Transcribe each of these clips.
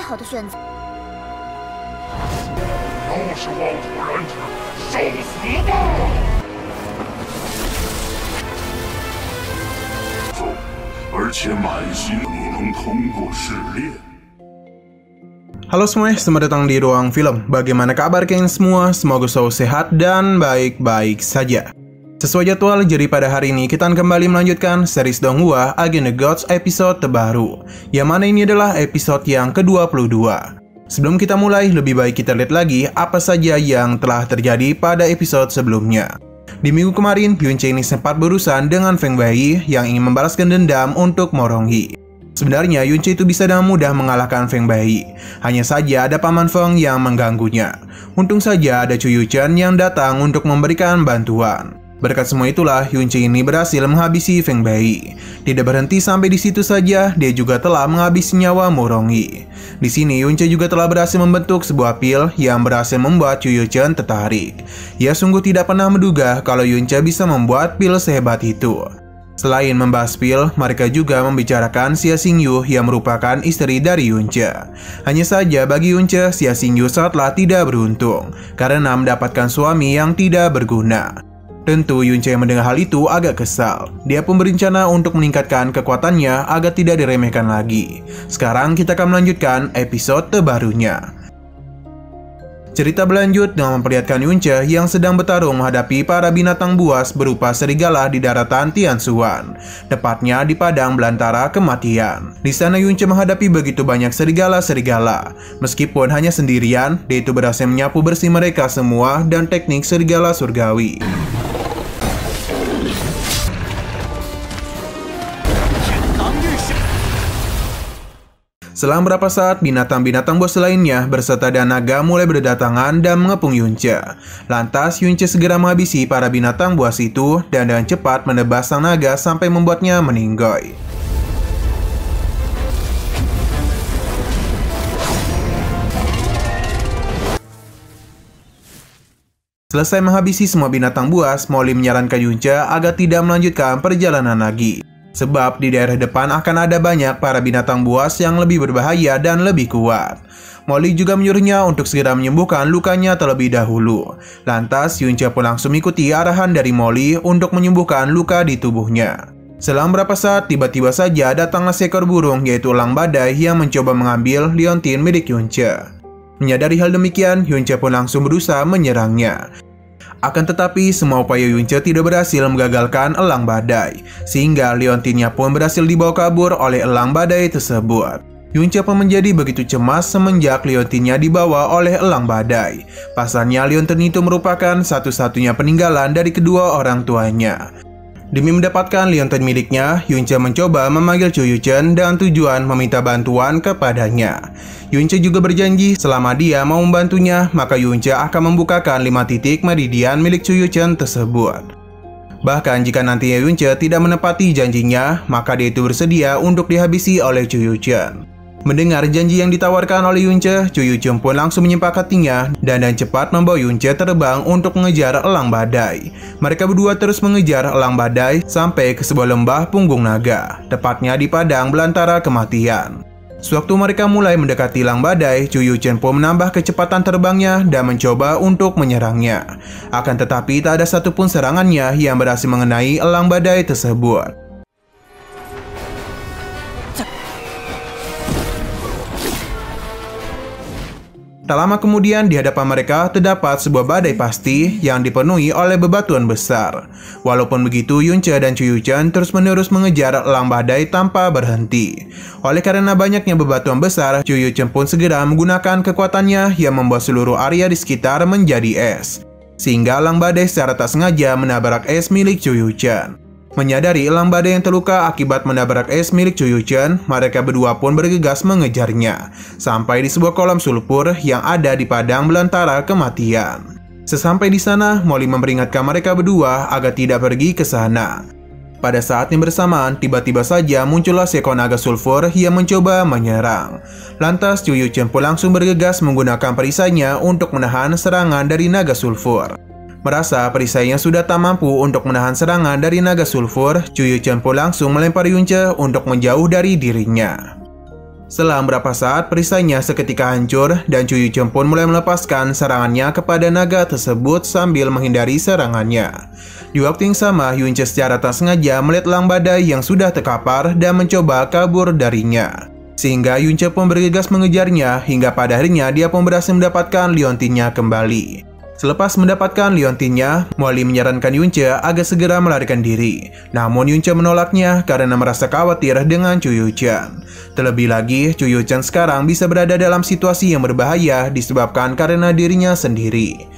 好的选择。又是妄图染指，受死吧！走，而且满心你能通过试炼。 Halo semuanya, selamat datang di Ruang Film. Bagaimana kabar kalian semua? Semoga selalu sehat dan baik-baik saja. Sesuai jadwal, jadi pada hari ini kita akan kembali melanjutkan series Donghua Against the Gods episode terbaru, yang mana ini adalah episode yang ke-22. Sebelum kita mulai, lebih baik kita lihat lagi apa saja yang telah terjadi pada episode sebelumnya. Di minggu kemarin, Yunche ini sempat berurusan dengan Feng Bei yang ingin membalaskan dendam untuk Moronghi. Sebenarnya Yunche itu bisa dengan mudah mengalahkan Feng Bei. Hanya saja ada Paman Feng yang mengganggunya. Untung saja ada Chu Yuchen yang datang untuk memberikan bantuan. Berkat semua itulah Yunche ini berhasil menghabisi Feng Bei. Tidak berhenti sampai di situ saja, dia juga telah menghabisi nyawa Moronghi. Di sini Yunche juga telah berhasil membentuk sebuah pil yang berhasil membuat Chu Yuchen tertarik. Ia sungguh tidak pernah menduga kalau Yunche bisa membuat pil sehebat itu. Selain membahas pil, mereka juga membicarakan Xia Xingyu yang merupakan istri dari Yunche. Hanya saja bagi Yunche, Xia Xingyu sangatlah tidak beruntung karena mendapatkan suami yang tidak berguna. Tentu Yunche yang mendengar hal itu agak kesal. Dia pun berencana untuk meningkatkan kekuatannya agar tidak diremehkan lagi. Sekarang kita akan melanjutkan episode terbarunya. Cerita berlanjut dengan memperlihatkan Yunche yang sedang bertarung menghadapi para binatang buas berupa serigala di daratan Tianshuan, tepatnya di padang belantara kematian. Di sana Yunche menghadapi begitu banyak serigala-serigala. Meskipun hanya sendirian, dia itu berhasil menyapu bersih mereka semua dan teknik serigala surgawi. Selang beberapa saat, binatang-binatang bos lainnya berserta dan naga mulai berdatangan dan mengepung Yunche. Lantas, Yunche segera menghabisi para binatang buas itu dan dengan cepat menebas sang naga sampai membuatnya meninggoy. Selesai menghabisi semua binatang buas, Molly menyarankan Yunche agar tidak melanjutkan perjalanan lagi. Sebab di daerah depan akan ada banyak para binatang buas yang lebih berbahaya dan lebih kuat. Molly juga menyuruhnya untuk segera menyembuhkan lukanya terlebih dahulu. Lantas Yunche pun langsung mengikuti arahan dari Molly untuk menyembuhkan luka di tubuhnya. Selang beberapa saat, tiba-tiba saja datanglah seekor burung yaitu elang badai yang mencoba mengambil liontin milik Yunche. Menyadari hal demikian, Yunche pun langsung berusaha menyerangnya. Akan tetapi, semua upaya Yunche tidak berhasil menggagalkan elang badai, sehingga liontinnya pun berhasil dibawa kabur oleh elang badai tersebut. Yunche pun menjadi begitu cemas semenjak liontinnya dibawa oleh elang badai. Pasalnya, liontin itu merupakan satu-satunya peninggalan dari kedua orang tuanya. Demi mendapatkan liontin miliknya, Yunche mencoba memanggil Chu Yuchen dengan tujuan meminta bantuan kepadanya. Yunche juga berjanji selama dia mau membantunya, maka Yunche akan membukakan 5 titik meridian milik Chu Yuchen tersebut. Bahkan jika nantinya Yunche tidak menepati janjinya, maka dia itu bersedia untuk dihabisi oleh Chu Yuchen. Mendengar janji yang ditawarkan oleh Yunche, Chu Yuchen pun langsung menyepakatinya dan cepat membawa Yunche terbang untuk mengejar elang badai. Mereka berdua terus mengejar elang badai sampai ke sebuah lembah punggung naga, tepatnya di padang belantara kematian. Sewaktu mereka mulai mendekati elang badai, Chu Yuchen pun menambah kecepatan terbangnya dan mencoba untuk menyerangnya. Akan tetapi tak ada satupun serangannya yang berhasil mengenai elang badai tersebut. Tak lama kemudian, di hadapan mereka terdapat sebuah badai pasti yang dipenuhi oleh bebatuan besar. Walaupun begitu, Yunche dan Chu Yuchen terus-menerus mengejar elang badai tanpa berhenti. Oleh karena banyaknya bebatuan besar, Chu Yuchen pun segera menggunakan kekuatannya yang membuat seluruh area di sekitar menjadi es. Sehingga elang badai secara tak sengaja menabrak es milik Chu Yuchen. Menyadari elang badai yang terluka akibat menabrak es milik Chu Yuchen, mereka berdua pun bergegas mengejarnya, sampai di sebuah kolam sulfur yang ada di padang belantara kematian. Sesampai di sana, Molly memperingatkan mereka berdua agar tidak pergi ke sana. Pada saat yang bersamaan, tiba-tiba saja muncullah seekor naga sulfur yang mencoba menyerang. Lantas Chu Yuchen pun langsung bergegas menggunakan perisainya untuk menahan serangan dari naga sulfur. Merasa perisainya sudah tak mampu untuk menahan serangan dari naga sulfur, Chu Yuchen pun langsung melempar Yunche untuk menjauh dari dirinya. Setelah beberapa saat, perisainya seketika hancur dan Chu Yuchen pun mulai melepaskan serangannya kepada naga tersebut sambil menghindari serangannya. Di waktu yang sama, Yunche secara tak sengaja melihat elang badai yang sudah terkapar dan mencoba kabur darinya. Sehingga Yunche pun bergegas mengejarnya hingga pada akhirnya dia pun berhasil mendapatkan liontinnya kembali. Selepas mendapatkan liontinnya, Molly menyarankan Yunche agar segera melarikan diri. Namun Yunche menolaknya karena merasa khawatir dengan Chu Yuchen. Terlebih lagi, Chu Yuchen sekarang bisa berada dalam situasi yang berbahaya disebabkan karena dirinya sendiri.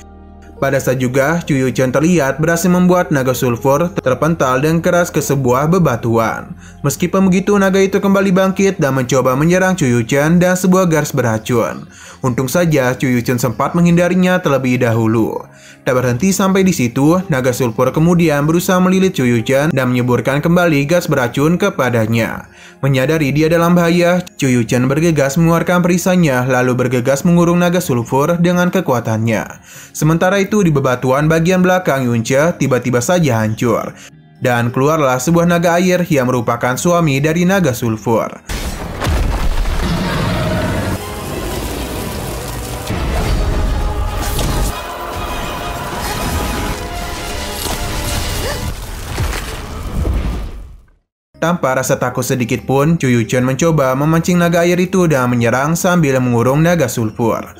Pada saat juga, Chu Yuchen terlihat berhasil membuat naga sulfur terpental dan keras ke sebuah bebatuan. Meskipun begitu, naga itu kembali bangkit dan mencoba menyerang Chu Yuchen dan sebuah garis beracun. Untung saja Chu Yuchen sempat menghindarinya terlebih dahulu. Tak berhenti sampai di situ, naga sulfur kemudian berusaha melilit Chu Yuchen dan menyeburkan kembali gas beracun kepadanya. Menyadari dia dalam bahaya, Chu Yuchen bergegas mengeluarkan perisainya lalu bergegas mengurung naga sulfur dengan kekuatannya. Sementara itu di bebatuan bagian belakang Yunche tiba-tiba saja hancur. Dan keluarlah sebuah naga air yang merupakan suami dari naga sulfur. Tanpa rasa takut sedikit pun, Chu Yuchen mencoba memancing naga air itu dan menyerang sambil mengurung naga sulfur.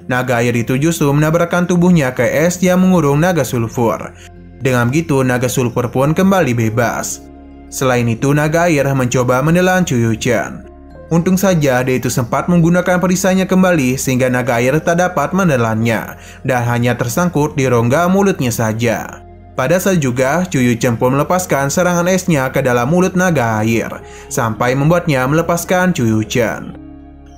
Naga air itu justru menabrakkan tubuhnya ke es yang mengurung naga sulfur. Dengan begitu, naga sulfur pun kembali bebas. Selain itu, naga air mencoba menelan Chu Yuchen. Untung saja dia itu sempat menggunakan perisainya kembali sehingga naga air tak dapat menelannya dan hanya tersangkut di rongga mulutnya saja. Pada saat juga, Chu Yuchen pun melepaskan serangan esnya ke dalam mulut naga air, sampai membuatnya melepaskan Chu Yuchen.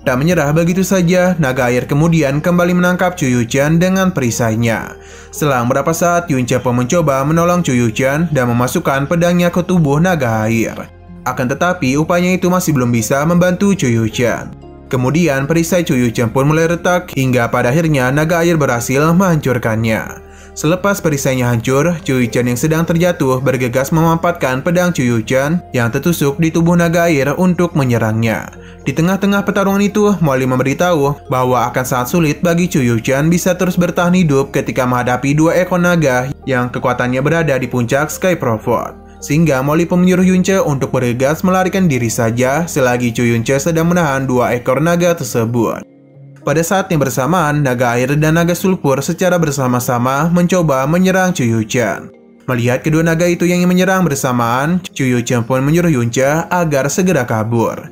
Tak menyerah begitu saja, naga air kemudian kembali menangkap Chu Yuchen dengan perisainya. Selang beberapa saat, Yunche pun mencoba menolong Chu Yuchen dan memasukkan pedangnya ke tubuh naga air. Akan tetapi, upayanya itu masih belum bisa membantu Chu Yuchen. Kemudian, perisai Chu Yuchen pun mulai retak hingga pada akhirnya naga air berhasil menghancurkannya. Selepas perisainya hancur, Chu Yuchen yang sedang terjatuh bergegas memanfaatkan pedang Chu Yuchen yang tertusuk di tubuh naga air untuk menyerangnya. Di tengah-tengah pertarungan itu, Molly memberitahu bahwa akan sangat sulit bagi Chu Yuchen bisa terus bertahan hidup ketika menghadapi dua ekor naga yang kekuatannya berada di puncak Sky Prophot. Sehingga Molly pun menyuruh Yunche untuk bergegas melarikan diri saja selagi Chu Yuchen sedang menahan dua ekor naga tersebut. Pada saat yang bersamaan, naga air dan naga sulfur secara bersama-sama mencoba menyerang Chu Yuchen. Melihat kedua naga itu yang ingin menyerang bersamaan, Chu Yuchen pun menyuruh Yunche agar segera kabur.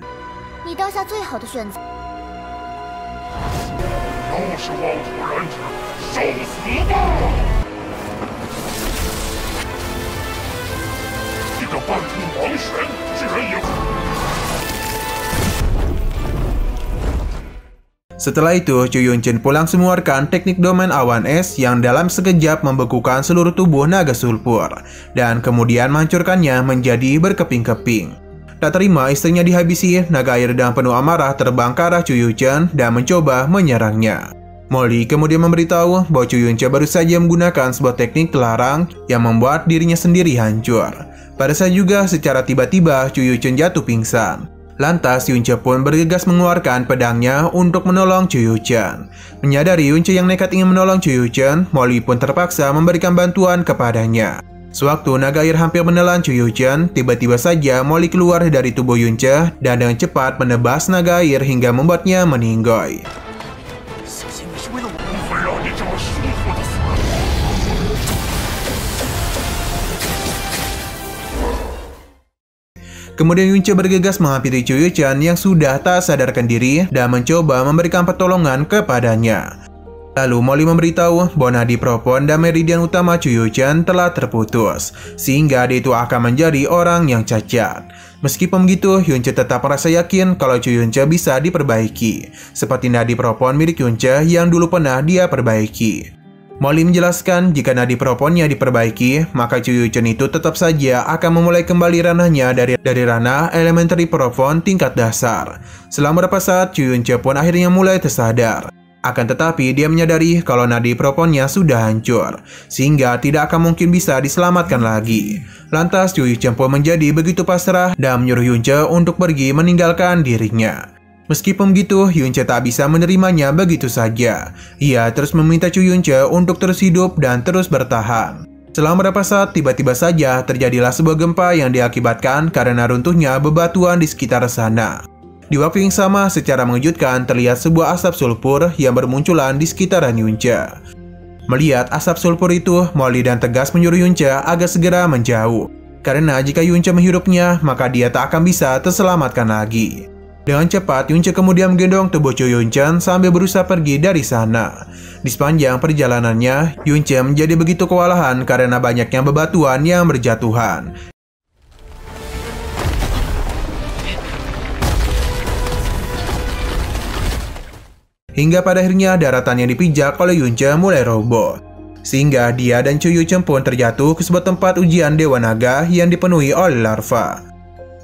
Setelah itu, Chu Yuchen pun langsung mengeluarkan teknik domain awan es yang dalam sekejap membekukan seluruh tubuh naga sulfur dan kemudian menghancurkannya menjadi berkeping-keping. Tak terima istrinya dihabisi, naga air dengan penuh amarah terbang ke arah Chu Yuchen dan mencoba menyerangnya. Molly kemudian memberitahu bahwa Chu Yuchen baru saja menggunakan sebuah teknik terlarang yang membuat dirinya sendiri hancur. Pada saat juga, secara tiba-tiba Chu Yuchen jatuh pingsan. Lantas Yunche pun bergegas mengeluarkan pedangnya untuk menolong Chu Yuchen. Menyadari Yunche yang nekat ingin menolong Chu Yuchen, Molly pun terpaksa memberikan bantuan kepadanya. Sewaktu naga air hampir menelan Chu Yuchen, tiba-tiba saja Molly keluar dari tubuh Yunche dan dengan cepat menebas naga air hingga membuatnya meninggoy. Kemudian Yunche bergegas menghampiri Chu Yuchen yang sudah tak sadarkan diri dan mencoba memberikan pertolongan kepadanya. Lalu Molly memberitahu bahwa nadi propon dan meridian utama Chu Yuchen telah terputus, sehingga dia itu akan menjadi orang yang cacat. Meskipun begitu, Yunche tetap merasa yakin kalau Chu Yuchen bisa diperbaiki, seperti nadi propon milik Yunche yang dulu pernah dia perbaiki. Molly menjelaskan jika nadi proponnya diperbaiki, maka Chu Yuchen itu tetap saja akan memulai kembali ranahnya dari ranah elementary propon tingkat dasar. Selama beberapa saat, Chu Yuchen pun akhirnya mulai tersadar. Akan tetapi, dia menyadari kalau nadi proponnya sudah hancur, sehingga tidak akan mungkin bisa diselamatkan lagi. Lantas, Chu Yuchen pun menjadi begitu pasrah dan menyuruh Yunche untuk pergi meninggalkan dirinya. Meskipun begitu, Yunce tak bisa menerimanya begitu saja. Ia terus meminta Chu Yunce untuk terus hidup dan terus bertahan. Selama beberapa saat, tiba-tiba saja terjadilah sebuah gempa yang diakibatkan karena runtuhnya bebatuan di sekitar sana. Di waktu yang sama, secara mengejutkan terlihat sebuah asap sulfur yang bermunculan di sekitaran Yunce. Melihat asap sulfur itu, Molly dan tegas menyuruh Yunce agar segera menjauh. Karena jika Yunce menghirupnya, maka dia tak akan bisa terselamatkan lagi. Dengan cepat, Yunce kemudian menggendong tubuh Chu Yunchen sambil berusaha pergi dari sana. Di sepanjang perjalanannya, Yunce menjadi begitu kewalahan karena banyaknya bebatuan yang berjatuhan. Hingga pada akhirnya daratan yang dipijak oleh Yunce mulai roboh. Sehingga dia dan Chu Yunchen pun terjatuh ke sebuah tempat ujian Dewa Naga yang dipenuhi oleh larva.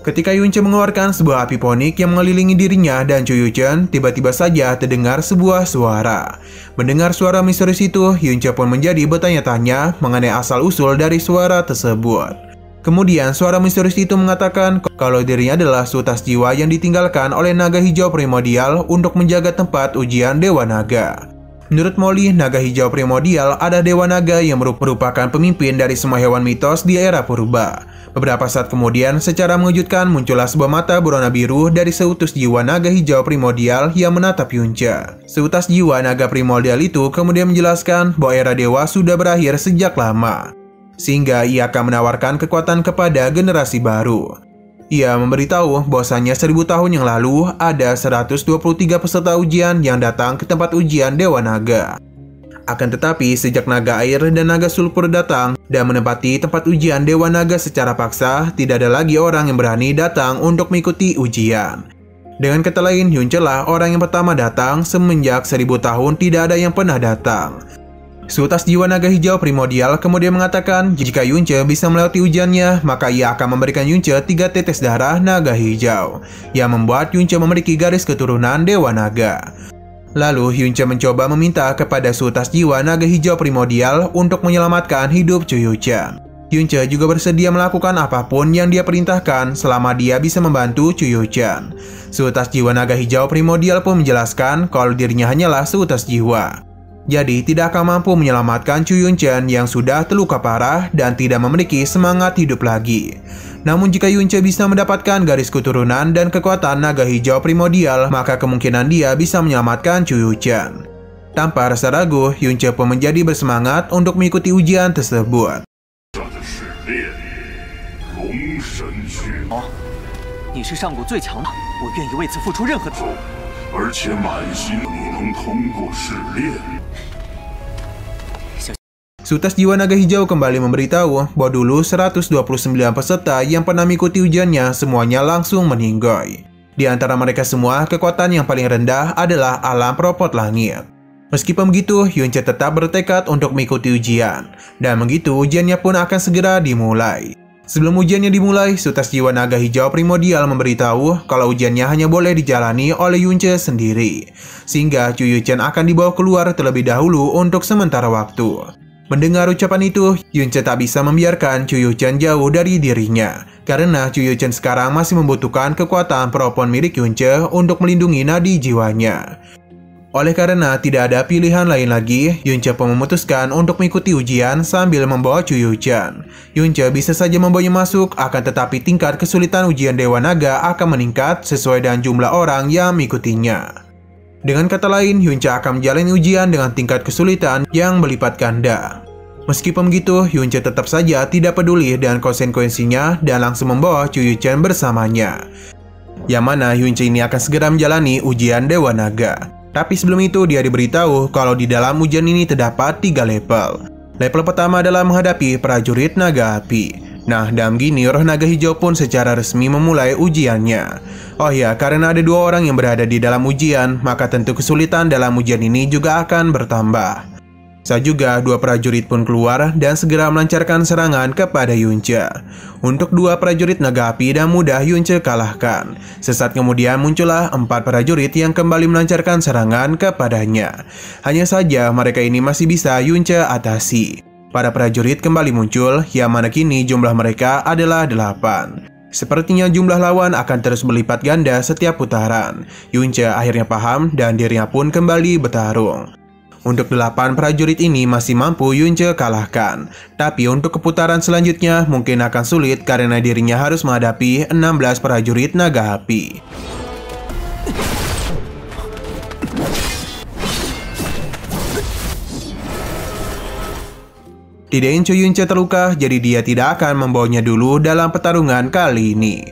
Ketika Yunce mengeluarkan sebuah api ponik yang mengelilingi dirinya dan Chu Yunchen, tiba-tiba saja terdengar sebuah suara. Mendengar suara misterius itu, Yunce pun menjadi bertanya-tanya mengenai asal-usul dari suara tersebut. Kemudian suara misterius itu mengatakan kalau dirinya adalah sutas jiwa yang ditinggalkan oleh naga hijau primordial untuk menjaga tempat ujian Dewa Naga. Menurut Molly, naga hijau primordial adalah dewa naga yang merupakan pemimpin dari semua hewan mitos di era purba. Beberapa saat kemudian, secara mengejutkan muncullah sebuah mata berwarna biru dari seutus jiwa naga hijau primordial yang menatap Yunce. Seutas jiwa naga primordial itu kemudian menjelaskan bahwa era dewa sudah berakhir sejak lama, sehingga ia akan menawarkan kekuatan kepada generasi baru. Ia memberitahu bahwasanya 1000 tahun yang lalu ada 123 peserta ujian yang datang ke tempat ujian Dewa Naga. Akan tetapi sejak naga air dan naga sulfur datang dan menempati tempat ujian Dewa Naga secara paksa, tidak ada lagi orang yang berani datang untuk mengikuti ujian. Dengan kata lain, Yunce lah orang yang pertama datang semenjak 1000 tahun tidak ada yang pernah datang. Seutas jiwa naga hijau primordial kemudian mengatakan jika Yunce bisa melewati ujiannya, maka ia akan memberikan Yunce 3 tetes darah naga hijau, yang membuat Yunce memiliki garis keturunan Dewa Naga. Lalu Yunce mencoba meminta kepada seutas jiwa naga hijau primordial untuk menyelamatkan hidup Chu Yunchen. Yunce juga bersedia melakukan apapun yang dia perintahkan selama dia bisa membantu Chu Yunchen. Seutas jiwa naga hijau primordial pun menjelaskan kalau dirinya hanyalah seutas jiwa, jadi tidak akan mampu menyelamatkan Chu Yunchen yang sudah terluka parah dan tidak memiliki semangat hidup lagi. Namun jika Yunce bisa mendapatkan garis keturunan dan kekuatan naga hijau primordial, maka kemungkinan dia bisa menyelamatkan Chu Yunchen. Tanpa rasa ragu, Yunce pun menjadi bersemangat untuk mengikuti ujian tersebut. Seutas jiwa naga hijau kembali memberitahu bahwa dulu 129 peserta yang pernah mengikuti ujiannya semuanya langsung meninggoy. Di antara mereka semua, kekuatan yang paling rendah adalah alam propot langit. Meskipun begitu, Yunce tetap bertekad untuk mengikuti ujian, dan begitu ujiannya pun akan segera dimulai. Sebelum ujiannya dimulai, seutas jiwa naga hijau primordial memberitahu kalau ujiannya hanya boleh dijalani oleh Yunce sendiri, sehingga Chu Yunchen akan dibawa keluar terlebih dahulu untuk sementara waktu. Mendengar ucapan itu, Yunce tak bisa membiarkan Chu Yunchen jauh dari dirinya, karena Chu Yunchen sekarang masih membutuhkan kekuatan propon milik Yunce untuk melindungi nadi jiwanya. Oleh karena tidak ada pilihan lain lagi, Yunce pun memutuskan untuk mengikuti ujian sambil membawa Chu Yunchen. Yunce bisa saja membawanya masuk, akan tetapi tingkat kesulitan ujian Dewa Naga akan meningkat sesuai dengan jumlah orang yang mengikutinya. Dengan kata lain, Yunce akan menjalani ujian dengan tingkat kesulitan yang berlipat ganda. Meskipun begitu, Yunce tetap saja tidak peduli dengan konsekuensinya dan langsung membawa Chu Yunchen bersamanya. Yang mana Yunce ini akan segera menjalani ujian Dewa Naga. Tapi sebelum itu dia diberitahu kalau di dalam ujian ini terdapat 3 level. Level pertama adalah menghadapi prajurit naga api. Nah, dalam gini roh naga hijau pun secara resmi memulai ujiannya. Oh ya, karena ada 2 orang yang berada di dalam ujian, maka tentu kesulitan dalam ujian ini juga akan bertambah. Saat juga 2 prajurit pun keluar dan segera melancarkan serangan kepada Yunce. Untuk 2 prajurit naga api dan mudah Yunce kalahkan. Sesaat kemudian muncullah 4 prajurit yang kembali melancarkan serangan kepadanya. Hanya saja mereka ini masih bisa Yunce atasi. Para prajurit kembali muncul, yang mana kini jumlah mereka adalah 8. Sepertinya jumlah lawan akan terus berlipat ganda setiap putaran. Yunce akhirnya paham dan dirinya pun kembali bertarung. Untuk 8 prajurit ini masih mampu Yunce kalahkan. Tapi untuk keputaran selanjutnya mungkin akan sulit karena dirinya harus menghadapi 16 prajurit naga api. Tidak Chu Yunce terluka, jadi dia tidak akan membawanya dulu dalam pertarungan kali ini.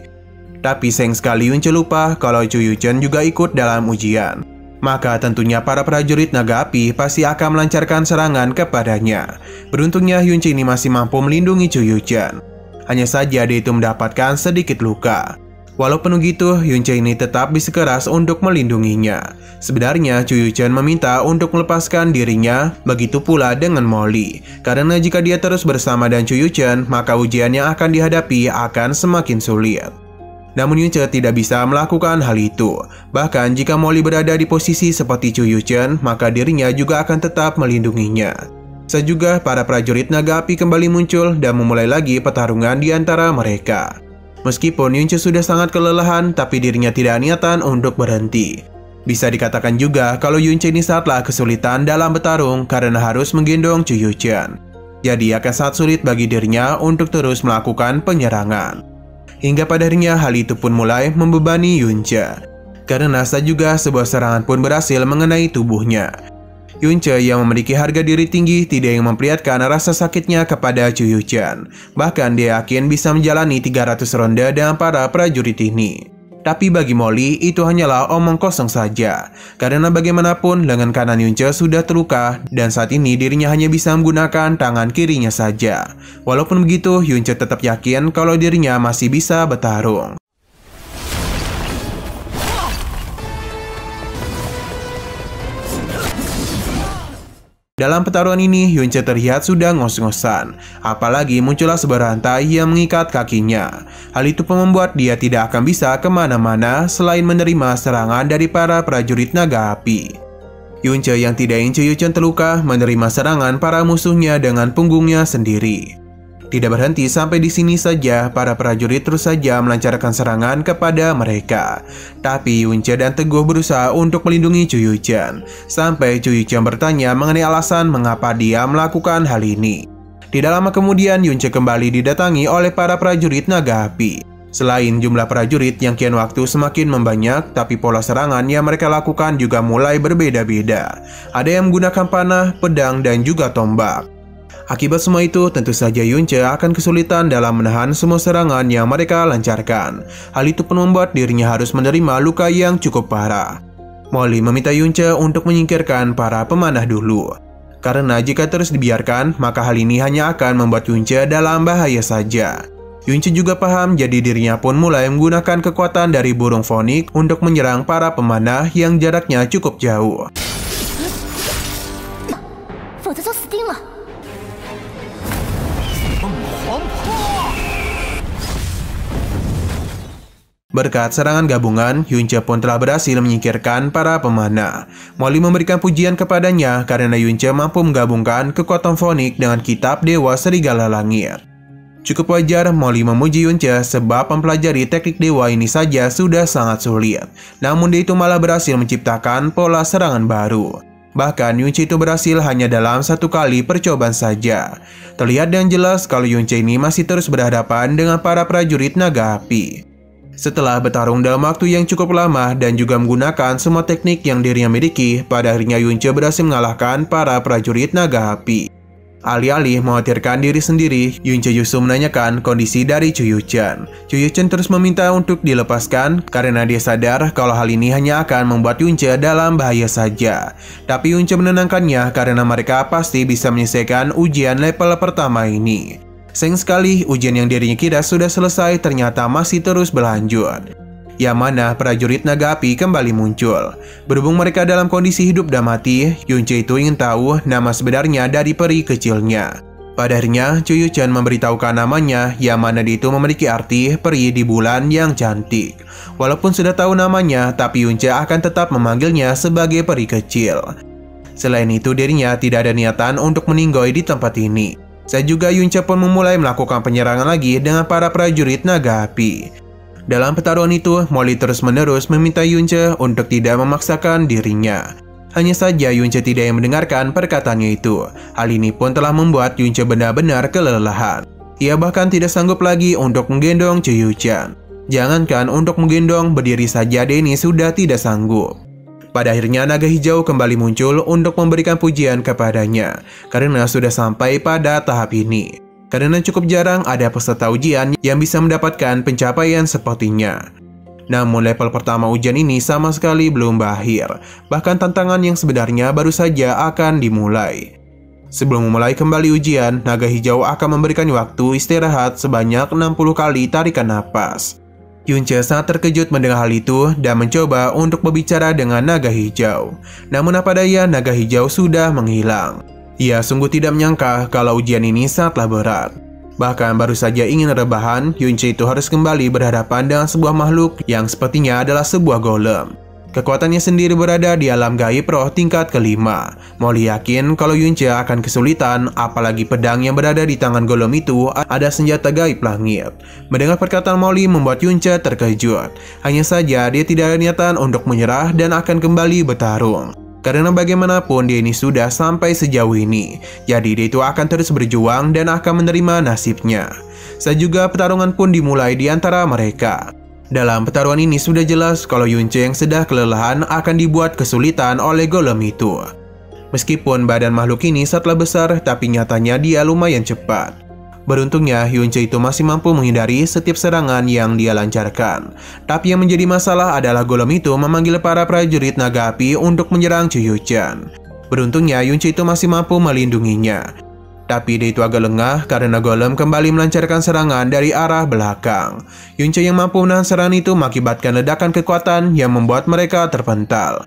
Tapi sayang sekali Yunce lupa kalau Chu Yuchen juga ikut dalam ujian. Maka tentunya para prajurit naga api pasti akan melancarkan serangan kepadanya. Beruntungnya Yunce ini masih mampu melindungi Chu Yuchen. Hanya saja dia itu mendapatkan sedikit luka. Walaupun begitu, Yunce ini tetap bersikeras untuk melindunginya. Sebenarnya, Chu Yuchen meminta untuk melepaskan dirinya, begitu pula dengan Molly. Karena jika dia terus bersama dengan Chu Yuchen, maka ujian yang akan dihadapi akan semakin sulit. Namun Yunce tidak bisa melakukan hal itu. Bahkan jika Molly berada di posisi seperti Chu Yuchen, maka dirinya juga akan tetap melindunginya. Saat juga para prajurit naga api kembali muncul dan memulai lagi pertarungan di antara mereka. Meskipun Yunce sudah sangat kelelahan, tapi dirinya tidak niatan untuk berhenti. Bisa dikatakan juga kalau Yunce ini sangatlah kesulitan dalam bertarung karena harus menggendong Chu Yuchen. Jadi akan sangat sulit bagi dirinya untuk terus melakukan penyerangan. Hingga pada akhirnya hal itu pun mulai membebani Yunce. Karena saat juga sebuah serangan pun berhasil mengenai tubuhnya. Yunce yang memiliki harga diri tinggi tidak ingin memperlihatkan rasa sakitnya kepada Chu Yuchen. Bahkan dia yakin bisa menjalani 300 ronde dengan para prajurit ini. Tapi bagi Molly itu hanyalah omong kosong saja. Karena bagaimanapun lengan kanan Yunce sudah terluka dan saat ini dirinya hanya bisa menggunakan tangan kirinya saja. Walaupun begitu, Yunce tetap yakin kalau dirinya masih bisa bertarung. Dalam pertarungan ini, Yunce terlihat sudah ngos-ngosan. Apalagi muncullah sebuah rantai yang mengikat kakinya. Hal itu pun membuat dia tidak akan bisa kemana-mana selain menerima serangan dari para prajurit naga api. Yunce yang tidak ingin Chu Yuchen terluka menerima serangan para musuhnya dengan punggungnya sendiri. Tidak berhenti sampai di sini saja, para prajurit terus saja melancarkan serangan kepada mereka. Tapi Yunce dan Teguh berusaha untuk melindungi Chu Yuchen. Sampai Chu Yuchen bertanya mengenai alasan mengapa dia melakukan hal ini. Tidak lama kemudian Yunce kembali didatangi oleh para prajurit naga api. Selain jumlah prajurit yang kian waktu semakin membanyak, tapi pola serangan yang mereka lakukan juga mulai berbeda-beda. Ada yang menggunakan panah, pedang, dan juga tombak. Akibat semua itu, tentu saja Yunce akan kesulitan dalam menahan semua serangan yang mereka lancarkan. Hal itu pun membuat dirinya harus menerima luka yang cukup parah. Molly meminta Yunce untuk menyingkirkan para pemanah dulu. Karena jika terus dibiarkan, maka hal ini hanya akan membuat Yunce dalam bahaya saja. Yunce juga paham, jadi dirinya pun mulai menggunakan kekuatan dari burung fonik untuk menyerang para pemanah yang jaraknya cukup jauh. Berkat serangan gabungan, Yunce pun telah berhasil menyingkirkan para pemanah. Molly memberikan pujian kepadanya karena Yunce mampu menggabungkan kekuatan fonik dengan kitab Dewa Serigala Langit. Cukup wajar Molly memuji Yunce sebab mempelajari teknik dewa ini saja sudah sangat sulit. Namun dia itu malah berhasil menciptakan pola serangan baru. Bahkan Yunce itu berhasil hanya dalam satu kali percobaan saja. Terlihat dengan jelas kalau Yunce ini masih terus berhadapan dengan para prajurit naga api. Setelah bertarung dalam waktu yang cukup lama dan juga menggunakan semua teknik yang dirinya miliki, pada akhirnya Yunce berhasil mengalahkan para prajurit naga api. Alih-alih mengkhawatirkan diri sendiri, Yunce justru menanyakan kondisi dari Chu Yuchen. Chu Yuchen terus meminta untuk dilepaskan karena dia sadar kalau hal ini hanya akan membuat Yunce dalam bahaya saja. Tapi Yunce menenangkannya karena mereka pasti bisa menyelesaikan ujian level pertama ini. Sayang sekali, ujian yang dirinya kira sudah selesai ternyata masih terus berlanjut. Yang mana prajurit naga api kembali muncul. Berhubung mereka dalam kondisi hidup dan mati, Yunce itu ingin tahu nama sebenarnya dari peri kecilnya. Pada akhirnya, Chu Yuchen memberitahukan namanya, yang mana dia itu memiliki arti peri di bulan yang cantik. Walaupun sudah tahu namanya, tapi Yunce akan tetap memanggilnya sebagai peri kecil. Selain itu, dirinya tidak ada niatan untuk meninggoy di tempat ini. Saat juga Yunce pun memulai melakukan penyerangan lagi dengan para prajurit naga api. Dalam pertarungan itu, Molly terus-menerus meminta Yunce untuk tidak memaksakan dirinya. Hanya saja Yunce tidak yang mendengarkan perkataannya itu. Hal ini pun telah membuat Yunce benar-benar kelelahan. Ia bahkan tidak sanggup lagi untuk menggendong Chuyuchan. Jangankan untuk menggendong, berdiri saja Denny sudah tidak sanggup. Pada akhirnya naga hijau kembali muncul untuk memberikan pujian kepadanya, karena sudah sampai pada tahap ini. Karena cukup jarang ada peserta ujian yang bisa mendapatkan pencapaian sepertinya. Namun level pertama ujian ini sama sekali belum berakhir, bahkan tantangan yang sebenarnya baru saja akan dimulai. Sebelum memulai kembali ujian, naga hijau akan memberikan waktu istirahat sebanyak 60 kali tarikan napas. Yunce sangat terkejut mendengar hal itu dan mencoba untuk berbicara dengan naga hijau. Namun apa daya, naga hijau sudah menghilang. Ia sungguh tidak menyangka kalau ujian ini sangatlah berat. Bahkan baru saja ingin rebahan, Yunce itu harus kembali berhadapan dengan sebuah makhluk yang sepertinya adalah sebuah golem. Kekuatannya sendiri berada di alam gaib roh tingkat kelima. Molly yakin kalau Yunce akan kesulitan, apalagi pedang yang berada di tangan golem itu ada senjata gaib langit. Mendengar perkataan Molly membuat Yunce terkejut. Hanya saja dia tidak ada niatan untuk menyerah dan akan kembali bertarung. Karena bagaimanapun dia ini sudah sampai sejauh ini, jadi dia itu akan terus berjuang dan akan menerima nasibnya. Saat juga pertarungan pun dimulai di antara mereka. Dalam pertarungan ini sudah jelas kalau Yunce yang sudah kelelahan akan dibuat kesulitan oleh golem itu. Meskipun badan makhluk ini sangatlah besar, tapi nyatanya dia lumayan cepat. Beruntungnya Yunce itu masih mampu menghindari setiap serangan yang dia lancarkan. Tapi yang menjadi masalah adalah golem itu memanggil para prajurit naga api untuk menyerang Chuyuchan. Beruntungnya Yunce itu masih mampu melindunginya. Tapi dia itu agak lengah karena golem kembali melancarkan serangan dari arah belakang. Yunce yang mampu menahan serangan itu mengakibatkan ledakan kekuatan yang membuat mereka terpental.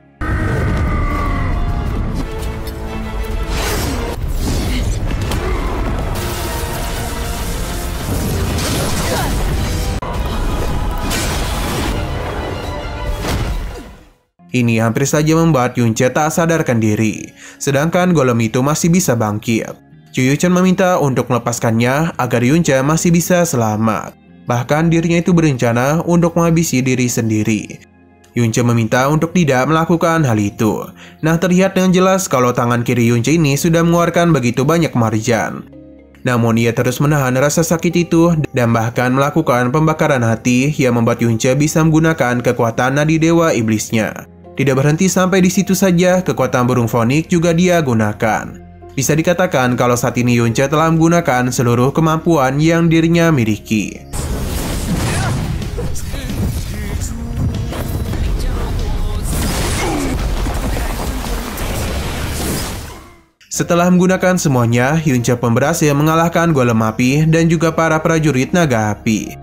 Ini hampir saja membuat Yunce tak sadarkan diri, sedangkan golem itu masih bisa bangkit. Chuyuchan meminta untuk melepaskannya agar Yunce masih bisa selamat. Bahkan dirinya itu berencana untuk menghabisi diri sendiri. Yunce meminta untuk tidak melakukan hal itu. Nah, terlihat dengan jelas kalau tangan kiri Yunce ini sudah mengeluarkan begitu banyak marjan. Namun ia terus menahan rasa sakit itu dan bahkan melakukan pembakaran hati yang membuat Yunce bisa menggunakan kekuatan nadi dewa iblisnya. Tidak berhenti sampai di situ saja, kekuatan burung fonik juga dia gunakan. Bisa dikatakan kalau saat ini Yunce telah menggunakan seluruh kemampuan yang dirinya miliki. Setelah menggunakan semuanya, Yunce pun berhasil mengalahkan golem api dan juga para prajurit naga api.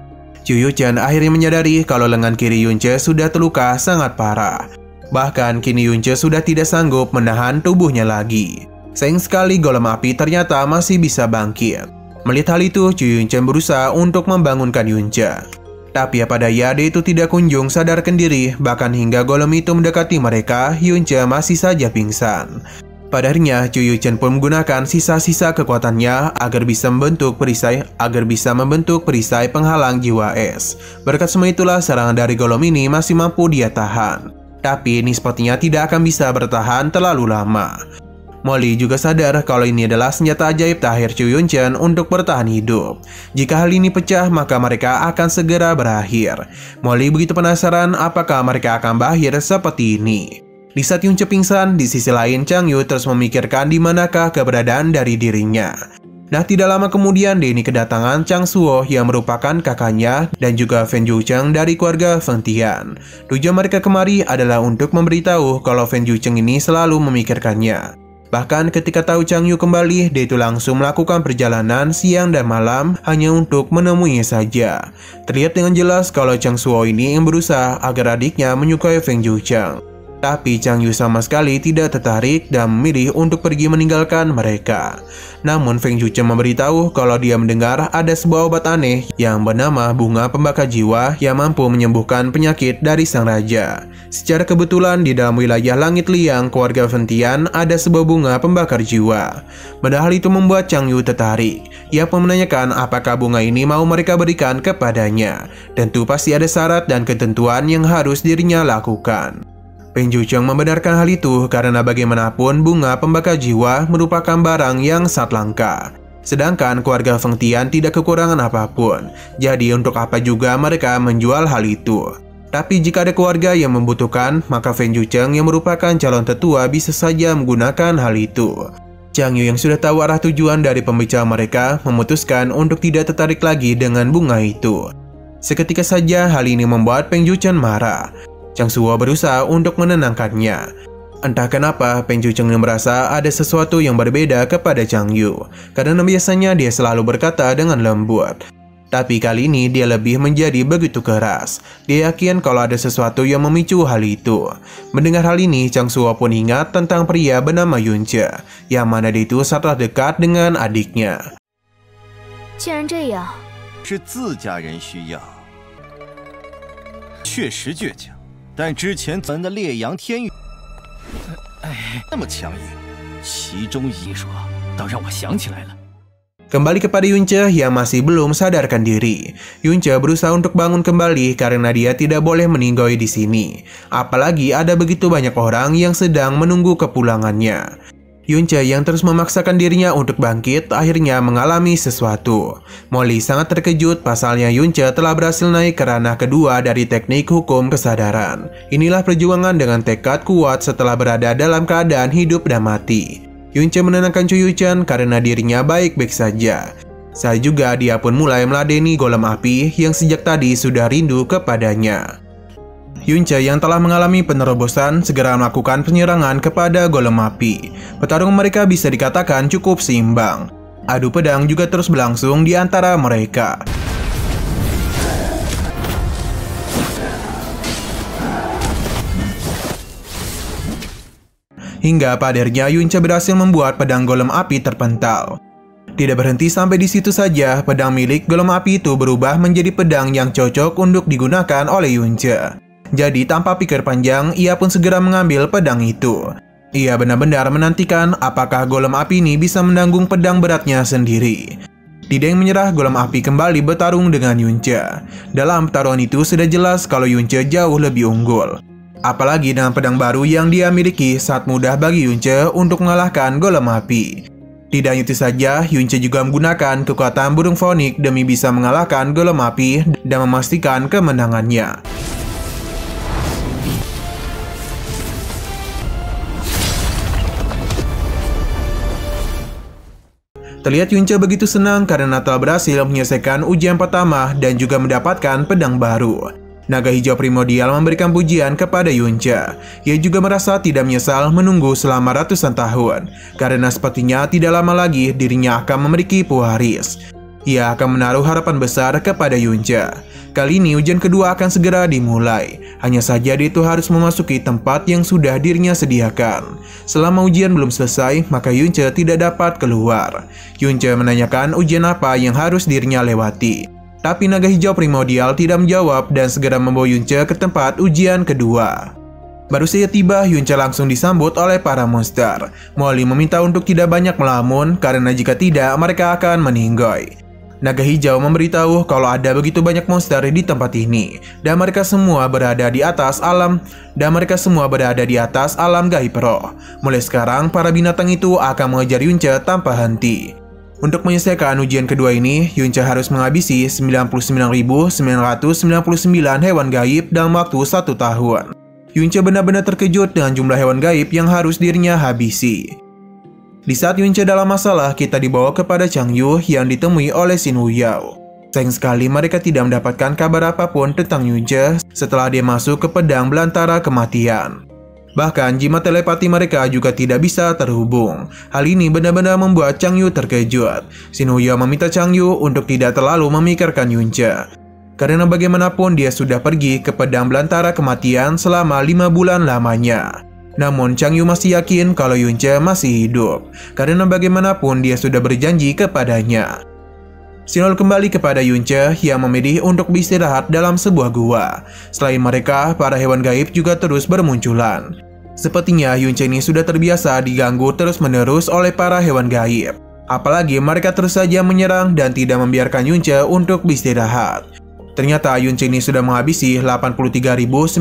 Chuyuchan akhirnya menyadari kalau lengan kiri Yunce sudah terluka sangat parah. Bahkan kini Yunce sudah tidak sanggup menahan tubuhnya lagi. Sayang sekali golem api ternyata masih bisa bangkit. Melihat hal itu, Chuyuchan berusaha untuk membangunkan Yunce. Tapi apa daya, dia itu tidak kunjung sadarkan diri. Bahkan hingga golem itu mendekati mereka, Yunce masih saja pingsan. Pada akhirnya, Chuyuchan pun menggunakan sisa-sisa kekuatannya agar bisa membentuk perisai penghalang jiwa es. Berkat semua itulah serangan dari golem ini masih mampu dia tahan. Tapi ini sepertinya tidak akan bisa bertahan terlalu lama. Molly juga sadar kalau ini adalah senjata ajaib terakhir Chuyuchan untuk bertahan hidup. Jika hal ini pecah, maka mereka akan segera berakhir. Molly begitu penasaran apakah mereka akan berakhir seperti ini. Di saat Yunce pingsan, di sisi lain Changyu terus memikirkan di manakah keberadaan dari dirinya. Nah, tidak lama kemudian Denny kedatangan Chang Suo yang merupakan kakaknya dan juga Fen Yucheng dari keluarga Feng Tian. Tujuan mereka kemari adalah untuk memberitahu kalau Fen Yucheng ini selalu memikirkannya. Bahkan ketika tahu Changyu kembali, dia itu langsung melakukan perjalanan siang dan malam hanya untuk menemuinya saja. Terlihat dengan jelas kalau Chang Suo ini yang berusaha agar adiknya menyukai Feng Yucheng. Tapi Chang Yu sama sekali tidak tertarik dan memilih untuk pergi meninggalkan mereka. Namun Feng Zhucheng memberitahu kalau dia mendengar ada sebuah obat aneh yang bernama bunga pembakar jiwa yang mampu menyembuhkan penyakit dari sang raja. Secara kebetulan di dalam wilayah Langit Liang keluarga Fen Tian ada sebuah bunga pembakar jiwa. Padahal itu membuat Chang Yu tertarik. Ia pun menanyakan apakah bunga ini mau mereka berikan kepadanya. Tentu pasti ada syarat dan ketentuan yang harus dirinya lakukan. Feng Zhucheng membenarkan hal itu karena bagaimanapun bunga pembakar jiwa merupakan barang yang sangat langka. Sedangkan keluarga Feng Tian tidak kekurangan apapun, jadi untuk apa juga mereka menjual hal itu. Tapi jika ada keluarga yang membutuhkan, maka Feng Zhucheng yang merupakan calon tetua bisa saja menggunakan hal itu. Chang Yu yang sudah tahu arah tujuan dari pembicara mereka memutuskan untuk tidak tertarik lagi dengan bunga itu. Seketika saja hal ini membuat Feng Zhucheng marah. Chang Suo berusaha untuk menenangkannya. Entah kenapa Feng Zhucheng merasa ada sesuatu yang berbeda kepada Chang Yu, karena biasanya dia selalu berkata dengan lembut. Tapi kali ini dia lebih menjadi begitu keras. Dia yakin kalau ada sesuatu yang memicu hal itu. Mendengar hal ini, Chang Suo pun ingat tentang pria bernama Yun Ce, yang mana dia itu sangat dekat dengan adiknya. 既然这样，是自家人需要，确实倔强。 但之前咱的烈阳天宇，那么强硬，其中一说倒让我想起来了。 Kembali kepada Yun Ce yang masih belum sadarkan diri. Yun Ce berusaha untuk bangun kembali karena dia tidak boleh meninggoy di sini. Apalagi ada begitu banyak orang yang sedang menunggu kepulangannya. Yun Ce yang terus memaksakan dirinya untuk bangkit akhirnya mengalami sesuatu. Molly sangat terkejut pasalnya Yun Ce telah berhasil naik ke ranah kedua dari teknik hukum kesadaran. Inilah perjuangan dengan tekad kuat setelah berada dalam keadaan hidup dan mati. Yun Ce menenangkan Chu Yuchen karena dirinya baik-baik saja. Saat juga dia pun mulai meladeni golem api yang sejak tadi sudah rindu kepadanya. Yun Ce yang telah mengalami penerobosan segera melakukan penyerangan kepada golem api. Pertarungan mereka bisa dikatakan cukup seimbang. Adu pedang juga terus berlangsung di antara mereka. Hingga pada akhirnya Yun Ce berhasil membuat pedang golem api terpental. Tidak berhenti sampai di situ saja, pedang milik golem api itu berubah menjadi pedang yang cocok untuk digunakan oleh Yun Ce. Jadi tanpa pikir panjang, ia pun segera mengambil pedang itu. Ia benar-benar menantikan apakah golem api ini bisa menanggung pedang beratnya sendiri. Tidak yang menyerah, golem api kembali bertarung dengan Yun Ce. Dalam pertarungan itu sudah jelas kalau Yun Ce jauh lebih unggul. Apalagi dengan pedang baru yang dia miliki, sangat mudah bagi Yun Ce untuk mengalahkan golem api. Tidak hanya itu saja, Yun Ce juga menggunakan kekuatan burung fonik demi bisa mengalahkan golem api dan memastikan kemenangannya. Terlihat Yun Ce begitu senang karena telah berhasil menyelesaikan ujian pertama dan juga mendapatkan pedang baru. Naga hijau primordial memberikan pujian kepada Yun Ce. Ia juga merasa tidak menyesal menunggu selama ratusan tahun, karena sepertinya tidak lama lagi dirinya akan memiliki pewaris. Ia akan menaruh harapan besar kepada Yun Ce. Kali ini ujian kedua akan segera dimulai. Hanya saja dia itu harus memasuki tempat yang sudah dirinya sediakan. Selama ujian belum selesai, maka Yun Ce tidak dapat keluar. Yun Ce menanyakan ujian apa yang harus dirinya lewati. Tapi naga hijau primordial tidak menjawab dan segera membawa Yun Ce ke tempat ujian kedua. Baru saja tiba, Yun Ce langsung disambut oleh para monster. Molly meminta untuk tidak banyak melamun karena jika tidak mereka akan meninggoy. Naga hijau memberitahu kalau ada begitu banyak monster di tempat ini dan mereka semua berada di atas alam gaib roh. Mulai sekarang para binatang itu akan mengejar Yun Ce tanpa henti. Untuk menyelesaikan ujian kedua ini, Yun Ce harus menghabisi 99.999 hewan gaib dalam waktu 1 tahun. Yun Ce benar-benar terkejut dengan jumlah hewan gaib yang harus dirinya habisi. Di saat Yun Ce dalam masalah, kita dibawa kepada Chang Yu yang ditemui oleh Xin Huyao. Sayang sekali mereka tidak mendapatkan kabar apapun tentang Yun Ce setelah dia masuk ke pedang belantara kematian. Bahkan jimat telepati mereka juga tidak bisa terhubung. Hal ini benar-benar membuat Chang Yu terkejut. Xin Huyao meminta Chang Yu untuk tidak terlalu memikirkan Yun Ce. Karena bagaimanapun dia sudah pergi ke pedang belantara kematian selama 5 bulan lamanya. Namun Chang Yu masih yakin kalau Yunce masih hidup, karena bagaimanapun dia sudah berjanji kepadanya. Sinol kembali kepada Yunce yang memilih untuk beristirahat dalam sebuah gua. Selain mereka, para hewan gaib juga terus bermunculan. Sepertinya Yunce ini sudah terbiasa diganggu terus-menerus oleh para hewan gaib. Apalagi mereka terus saja menyerang dan tidak membiarkan Yunce untuk beristirahat. Ternyata Yunce ini sudah menghabisi 83.951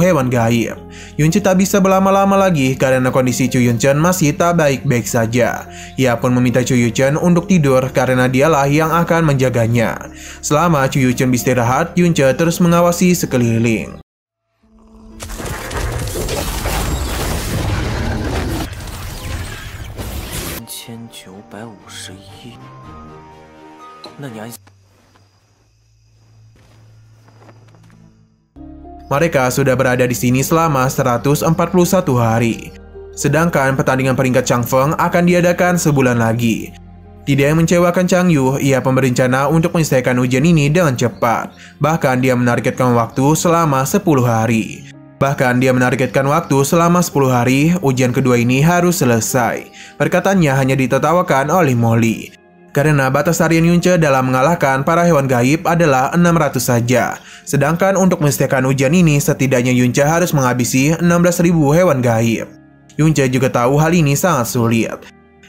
hewan gaib. Yunce tak bisa berlama-lama lagi karena kondisi Chu Yunchen masih tak baik-baik saja. Ia pun meminta Chu Yunchen untuk tidur karena dialah yang akan menjaganya. Selama Chu Yunchen beristirahat, Yunce terus mengawasi sekeliling. Mereka sudah berada di sini selama 141 hari. Sedangkan pertandingan peringkat Changfeng akan diadakan sebulan lagi. Tidak yang mengecewakan Chang Yu, ia pun berencana untuk menyelesaikan ujian ini dengan cepat. Bahkan dia menargetkan waktu selama 10 hari. Ujian kedua ini harus selesai. Perkataannya hanya ditertawakan oleh Molly. Karena batas harian Yunce dalam mengalahkan para hewan gaib adalah 600 saja. Sedangkan untuk menyelesaikan ujian ini setidaknya Yunce harus menghabisi 16.000 hewan gaib. Yunce juga tahu hal ini sangat sulit.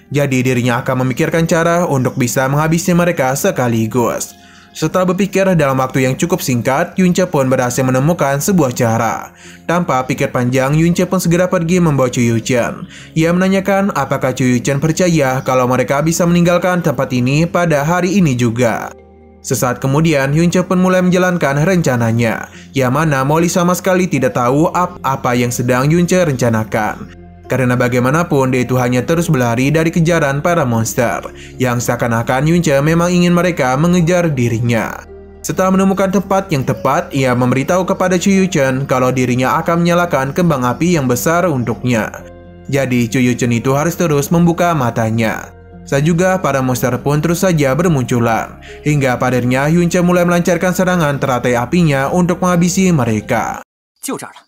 Jadi dirinya akan memikirkan cara untuk bisa menghabisi mereka sekaligus. Setelah berpikir dalam waktu yang cukup singkat, Yunce pun berhasil menemukan sebuah cara. Tanpa pikir panjang, Yunce pun segera pergi membawa Chu Yunchen. Ia menanyakan apakah Chu Yunchen percaya kalau mereka bisa meninggalkan tempat ini pada hari ini juga. Sesaat kemudian, Yunce pun mulai menjalankan rencananya, yang mana Molly sama sekali tidak tahu apa yang sedang Yunce rencanakan. Karena bagaimanapun dia itu hanya terus berlari dari kejaran para monster, yang seakan-akan Yunce memang ingin mereka mengejar dirinya. Setelah menemukan tempat yang tepat, ia memberitahu kepada Chu Yunchen kalau dirinya akan menyalakan kembang api yang besar untuknya. Jadi Chu Yunchen itu harus terus membuka matanya. Saat juga para monster pun terus saja bermunculan, hingga padarnya Yunce mulai melancarkan serangan teratai apinya untuk menghabisi mereka. 就这儿了，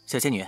小仙女。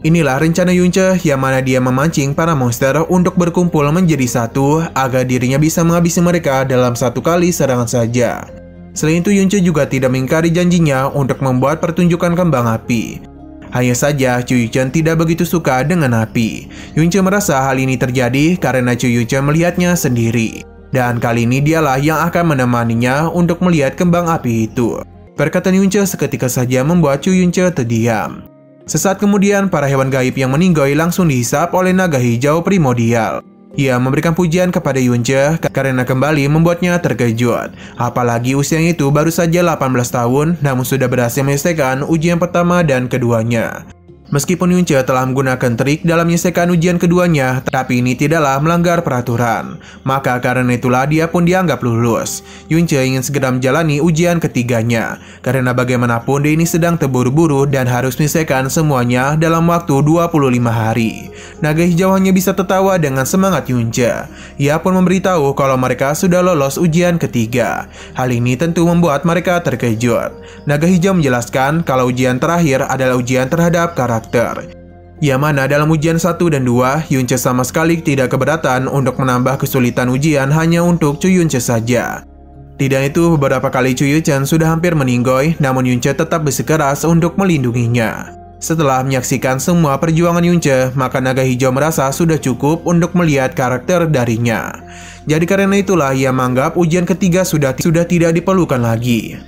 Inilah rencana Yunce yang mana dia memancing para monster untuk berkumpul menjadi satu agar dirinya bisa menghabisi mereka dalam satu kali serangan saja. Selain itu Yunce juga tidak mengingkari janjinya untuk membuat pertunjukan kembang api. Hanya saja Chu Yunchen tidak begitu suka dengan api. Yunce merasa hal ini terjadi karena Chu Yunchen melihatnya sendiri. Dan kali ini dialah yang akan menemaninya untuk melihat kembang api itu. Perkataan Yunce seketika saja membuat Chu Yunchen terdiam. Sesaat kemudian, para hewan gaib yang meninggoy langsung dihisap oleh naga hijau primordial. Ia memberikan pujian kepada Yunce karena kembali membuatnya terkejut. Apalagi usianya itu baru saja 18 tahun, namun sudah berhasil menyelesaikan ujian pertama dan keduanya. Meskipun Yunce telah menggunakan trik dalam menyelesaikan ujian keduanya, tapi ini tidaklah melanggar peraturan. Maka karena itulah dia pun dianggap lulus. Yunce ingin segera menjalani ujian ketiganya, karena bagaimanapun dia ini sedang terburu-buru dan harus menyelesaikan semuanya dalam waktu 25 hari. Naga hijau hanya bisa tertawa dengan semangat Yunce. Ia pun memberitahu kalau mereka sudah lolos ujian ketiga. Hal ini tentu membuat mereka terkejut. Naga hijau menjelaskan kalau ujian terakhir adalah ujian terhadap karakter. Yang mana dalam ujian 1 dan 2, Yunce sama sekali tidak keberatan untuk menambah kesulitan ujian hanya untuk Chu Yunche saja. Tidak itu, beberapa kali Chu Yunchen sudah hampir meninggoy, namun Yunce tetap bersikeras untuk melindunginya. Setelah menyaksikan semua perjuangan Yunce, maka naga hijau merasa sudah cukup untuk melihat karakter darinya. Jadi karena itulah ia menganggap ujian ketiga sudah tidak diperlukan lagi.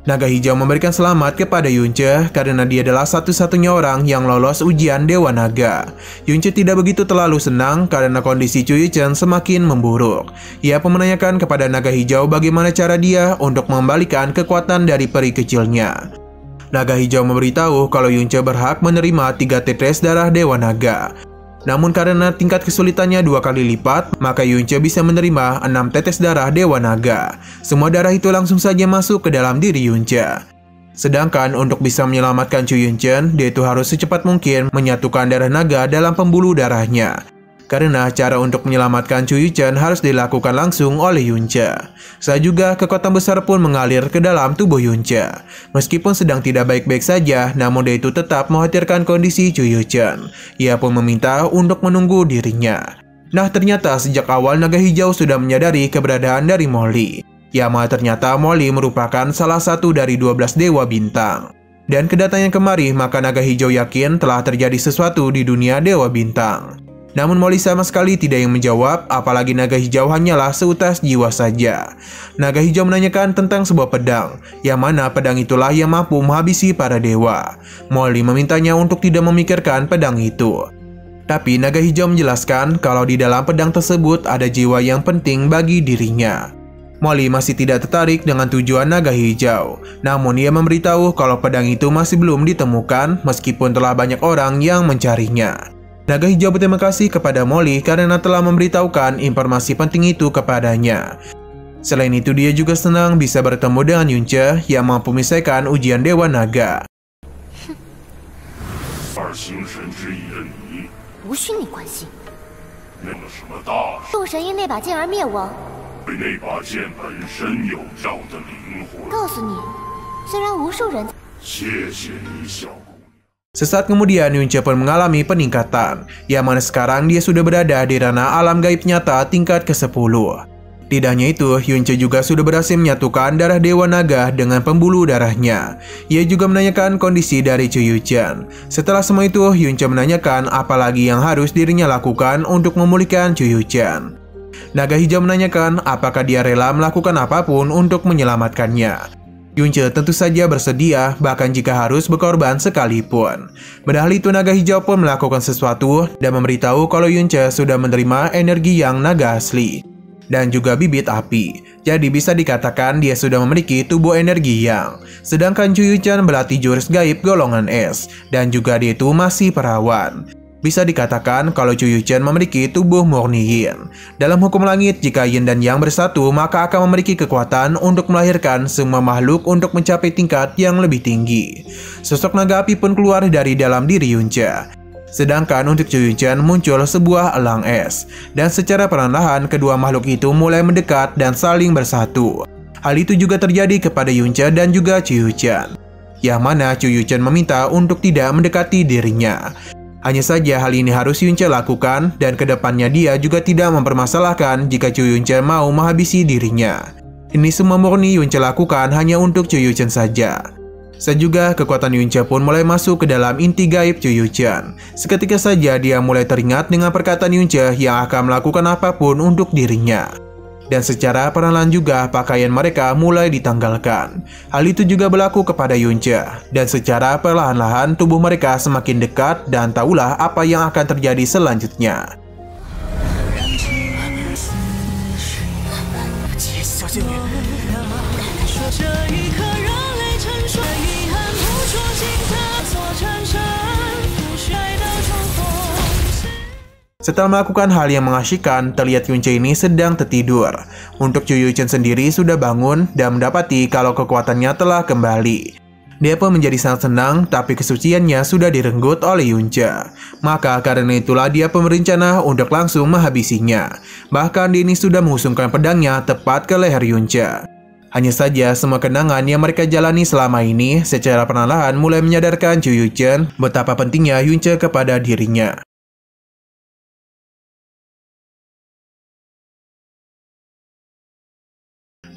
Naga hijau memberikan selamat kepada Yunce karena dia adalah satu-satunya orang yang lolos ujian Dewa Naga. Yunce tidak begitu terlalu senang karena kondisi Chu Yunchen semakin memburuk. Ia pun menanyakan kepada naga hijau bagaimana cara dia untuk mengembalikan kekuatan dari peri kecilnya. Naga hijau memberitahu kalau Yunce berhak menerima 3 tetes darah Dewa Naga. Namun karena tingkat kesulitannya 2 kali lipat, maka Yunce bisa menerima 6 tetes darah Dewa Naga. Semua darah itu langsung saja masuk ke dalam diri Yunce. Sedangkan untuk bisa menyelamatkan Chu Yunchen, dia itu harus secepat mungkin menyatukan darah naga dalam pembuluh darahnya. Karena cara untuk menyelamatkan Chu Yunchen harus dilakukan langsung oleh Yunche. Saat juga kekuatan besar pun mengalir ke dalam tubuh Yunche. Meskipun sedang tidak baik-baik saja, namun dia itu tetap mengkhawatirkan kondisi Chu Yunchen. Ia pun meminta untuk menunggu dirinya. Nah, ternyata sejak awal naga hijau sudah menyadari keberadaan dari Molly. Ya, malah ternyata Molly merupakan salah satu dari 12 dewa bintang. Dan kedatangan kemari, maka naga hijau yakin telah terjadi sesuatu di dunia dewa bintang. Namun Molly sama sekali tidak yang menjawab, apalagi naga hijau hanyalah seutas jiwa saja. Naga hijau menanyakan tentang sebuah pedang, yang mana pedang itulah yang mampu menghabisi para dewa. Molly memintanya untuk tidak memikirkan pedang itu. Tapi naga hijau menjelaskan kalau di dalam pedang tersebut ada jiwa yang penting bagi dirinya. Molly masih tidak tertarik dengan tujuan naga hijau. Namun ia memberitahu kalau pedang itu masih belum ditemukan meskipun telah banyak orang yang mencarinya. Naga hijau berterima kasih kepada Molly karena telah memberitahukan informasi penting itu kepadanya. Selain itu dia juga senang bisa bertemu dengan Yunche yang mampu menyelesaikan ujian Dewa Naga. 二星神之一的你， 无需你关心。 弄了什么大事？ 斗神因那把剑而灭亡。 对那把剑本身有照的灵魂。 告诉你，虽然无数人， 谢谢你，小姑娘。 Sesaat kemudian Yunche pun mengalami peningkatan, yang mana sekarang dia sudah berada di ranah alam gaib nyata tingkat ke-10. Tidak hanya itu, Yunche juga sudah berhasil menyatukan darah Dewa Naga dengan pembuluh darahnya. Ia juga menanyakan kondisi dari Chu Yunchen. Setelah semua itu, Yunche menanyakan apa lagi yang harus dirinya lakukan untuk memulihkan Chu Yunchen. Naga hijau menanyakan apakah dia rela melakukan apapun untuk menyelamatkannya. Yunche tentu saja bersedia, bahkan jika harus berkorban sekalipun. Padahal itu naga hijau pun melakukan sesuatu dan memberitahu kalau Yunche sudah menerima energi yang naga asli dan juga bibit api. Jadi bisa dikatakan dia sudah memiliki tubuh energi yang. Sedangkan Chu Yunchen berlatih jurus gaib golongan es dan juga dia itu masih perawan. Bisa dikatakan kalau Chu Yunchen memiliki tubuh murni yin. Dalam hukum langit, jika yin dan yang bersatu, maka akan memiliki kekuatan untuk melahirkan semua makhluk untuk mencapai tingkat yang lebih tinggi. Sosok naga api pun keluar dari dalam diri Yunche. Sedangkan untuk Chu Yunchen muncul sebuah elang es. Dan secara perlahan kedua makhluk itu mulai mendekat dan saling bersatu. Hal itu juga terjadi kepada Yunche dan juga Chu Yunchen. Yang mana Chu Yunchen meminta untuk tidak mendekati dirinya. Hanya saja hal ini harus Yunche lakukan dan kedepannya dia juga tidak mempermasalahkan jika Chu Yunchen mau menghabisi dirinya. Ini semua murni Yunche lakukan hanya untuk Chu Yunchen saja. Saat juga kekuatan Yunche pun mulai masuk ke dalam inti gaib Chu Yunchen. Seketika saja dia mulai teringat dengan perkataan Yunche yang akan melakukan apapun untuk dirinya. Dan secara perlahan juga pakaian mereka mulai ditanggalkan. Hal itu juga berlaku kepada Yunche. Dan secara perlahan-lahan tubuh mereka semakin dekat dan tahulah apa yang akan terjadi selanjutnya. Setelah melakukan hal yang mengasyikkan, terlihat Yunche ini sedang tertidur. Untuk Chu Yunchen sendiri sudah bangun dan mendapati kalau kekuatannya telah kembali. Dia pun menjadi sangat senang, tapi kesuciannya sudah direnggut oleh Yunche. Maka karena itulah dia pun berencana untuk langsung menghabisinya. Bahkan dia ini sudah mengusungkan pedangnya tepat ke leher Yunche. Hanya saja semua kenangan yang mereka jalani selama ini secara perlahan mulai menyadarkan Chu Yunchen betapa pentingnya Yunche kepada dirinya.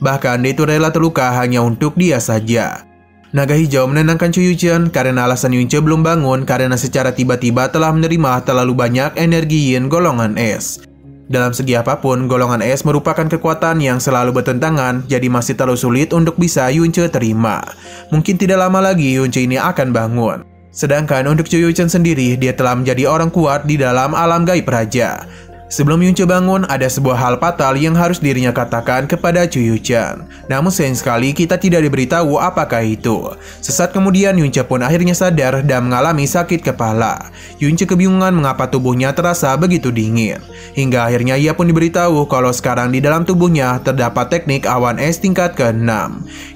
Bahkan dia itu rela terluka hanya untuk dia saja. Naga hijau menenangkan Chu Yunchen karena alasan Yunche belum bangun karena secara tiba-tiba telah menerima terlalu banyak energi yin golongan es. Dalam segi apapun, golongan es merupakan kekuatan yang selalu bertentangan, jadi masih terlalu sulit untuk bisa Yunche terima. Mungkin tidak lama lagi Yunche ini akan bangun. Sedangkan untuk Chu Yunchen sendiri, dia telah menjadi orang kuat di dalam alam gaib raja. Sebelum Yunce bangun, ada sebuah hal fatal yang harus dirinya katakan kepada Chuyuchan. Namun sayang sekali kita tidak diberitahu apakah itu. Sesaat kemudian Yunce pun akhirnya sadar dan mengalami sakit kepala. Yunce kebingungan mengapa tubuhnya terasa begitu dingin. Hingga akhirnya ia pun diberitahu kalau sekarang di dalam tubuhnya terdapat teknik awan es tingkat ke-6.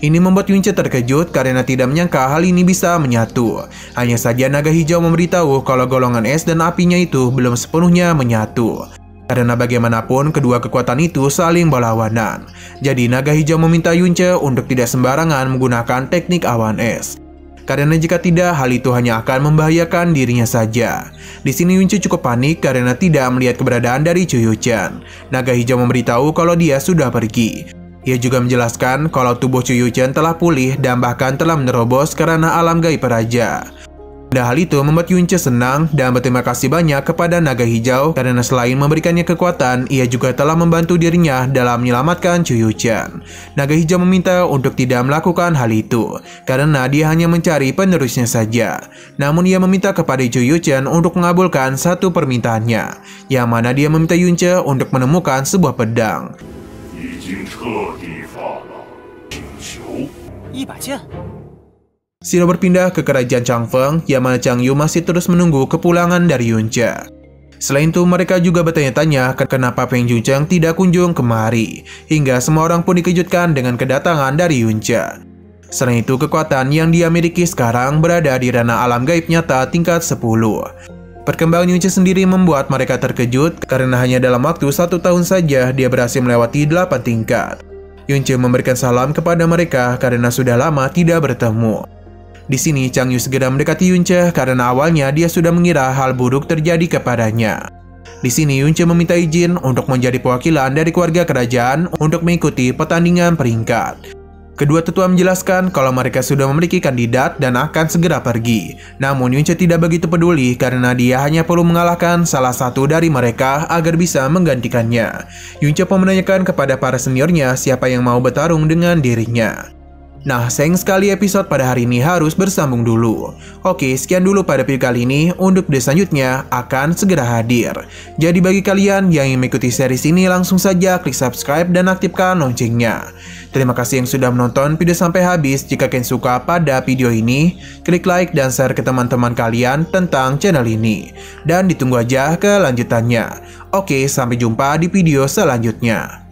Ini membuat Yunce terkejut karena tidak menyangka hal ini bisa menyatu. Hanya saja naga hijau memberitahu kalau golongan es dan apinya itu belum sepenuhnya menyatu. Karena bagaimanapun kedua kekuatan itu saling berlawanan. Jadi naga hijau meminta Yunce untuk tidak sembarangan menggunakan teknik awan es. Karena jika tidak, hal itu hanya akan membahayakan dirinya saja. Di sini Yunce cukup panik karena tidak melihat keberadaan dari Chuyuchan. Naga hijau memberitahu kalau dia sudah pergi. Ia juga menjelaskan kalau tubuh Chuyuchan telah pulih dan bahkan telah menerobos karena alam gaib raja. Dan hal itu membuat Yunce senang dan berterima kasih banyak kepada naga hijau karena selain memberikannya kekuatan, ia juga telah membantu dirinya dalam menyelamatkan Chuyuchan. Naga hijau meminta untuk tidak melakukan hal itu karena dia hanya mencari penerusnya saja. Namun ia meminta kepada Chuyuchan untuk mengabulkan satu permintaannya, yang mana dia meminta Yunce untuk menemukan sebuah pedang. 已经彻底发了请求。一把剑。 Shiro berpindah ke kerajaan Changfeng, yang mana Changyu masih terus menunggu kepulangan dari Yunce. Selain itu, mereka juga bertanya-tanya kenapa Feng Yucheng tidak kunjung kemari, hingga semua orang pun dikejutkan dengan kedatangan dari Yunce. Selain itu, kekuatan yang dia miliki sekarang berada di ranah alam gaib nyata tingkat 10. Perkembangan Yunce sendiri membuat mereka terkejut karena hanya dalam waktu 1 tahun saja dia berhasil melewati 8 tingkat. Yunce memberikan salam kepada mereka karena sudah lama tidak bertemu. Di sini Changyu segera mendekati Yunce karena awalnya dia sudah mengira hal buruk terjadi kepadanya. Di sini Yunce meminta izin untuk menjadi perwakilan dari keluarga kerajaan untuk mengikuti pertandingan peringkat. Kedua tetua menjelaskan kalau mereka sudah memiliki kandidat dan akan segera pergi. Namun Yunce tidak begitu peduli karena dia hanya perlu mengalahkan salah satu dari mereka agar bisa menggantikannya. Yunce pun menanyakan kepada para seniornya siapa yang mau bertarung dengan dirinya. Nah, sayang sekali episode pada hari ini harus bersambung dulu. Oke, sekian dulu pada video kali ini. Untuk video selanjutnya akan segera hadir. Jadi bagi kalian yang ingin mengikuti series ini, langsung saja klik subscribe dan aktifkan loncengnya. Terima kasih yang sudah menonton video sampai habis. Jika kalian suka pada video ini, klik like dan share ke teman-teman kalian tentang channel ini. Dan ditunggu aja kelanjutannya. Oke, sampai jumpa di video selanjutnya.